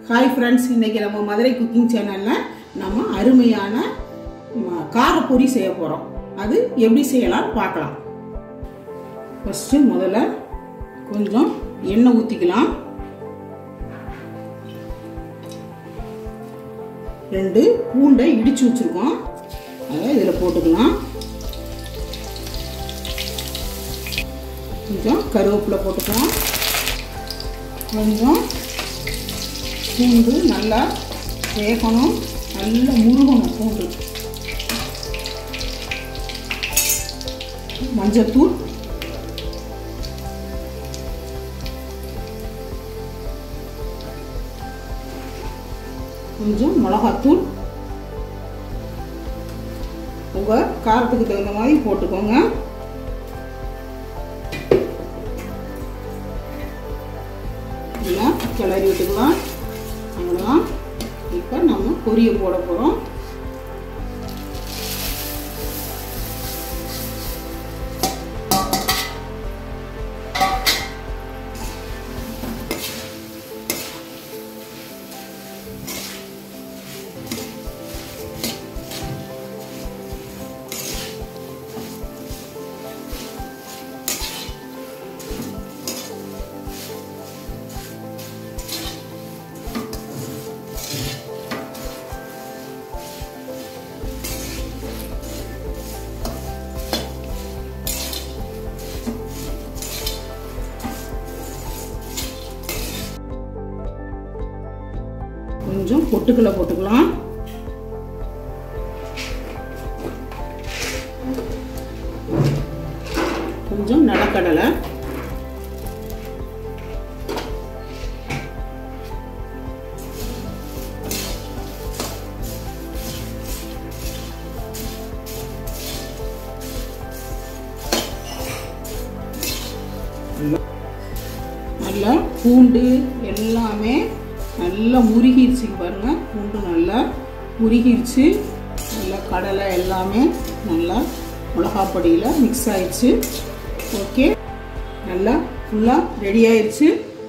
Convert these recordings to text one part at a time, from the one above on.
Hi friends, இன்னைக்கு நம்ம Madurai cooking சேனல்ல நம்ம அருமையான காரப்பொரி செய்ய போறோம். அது எப்படி செய்யலாம் பார்க்கலாம். ஃபர்ஸ்ட் முதல்ல கொஞ்சம் எண்ணெய் ஊத்திக்கலாம். 2 பூண்டை இடிச்சு வச்சிருக்கோம், அதை இதுல போட்டுக்கலாம். கொஞ்சம் கருவேப்பிலை போட்டுக்கலாம். கொஞ்சம் பூண்டு நல்லா வேகணும், நல்லா முருகணும் பூண்டு. மஞ்சத்தூள், கொஞ்சம் மிளகாத்தூள், உங்க காரத்துக்கு தகுந்த மாதிரி போட்டுக்கோங்க. கிளறி விட்டுக்கலாம். அவ்வளோதான். இப்போ நம்ம பொரிய போட போகிறோம். கொஞ்சம் பொட்டுக்கடலை போட்டுக்கலாம். கொஞ்சம் நிலக்கடலை, நல்லா பூண்டு எல்லாமே நல்லா முருகிருச்சு பாருங்க. பூண்டு நல்லா முருகிருச்சு, நல்லா கடலை எல்லாமே நல்லா மிளகாப்பொடியில் மிக்ஸ் ஆயிடுச்சு. ஓகே, நல்லா ஃபுல்லாக ரெடி ஆயிடுச்சு.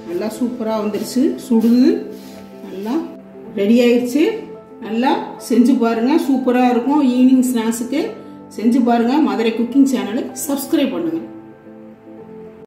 நல்லா சூப்பராக வந்துருச்சு, சுடுது, நல்லா ரெடி ஆயிடுச்சு. நல்லா செஞ்சு பாருங்க, சூப்பராக இருக்கும். ஈவினிங் ஸ்நாக்ஸுக்கு செஞ்சு பாருங்க. மதுரை குக்கிங் சேனலை சப்ஸ்கிரைப் பண்ணுங்க.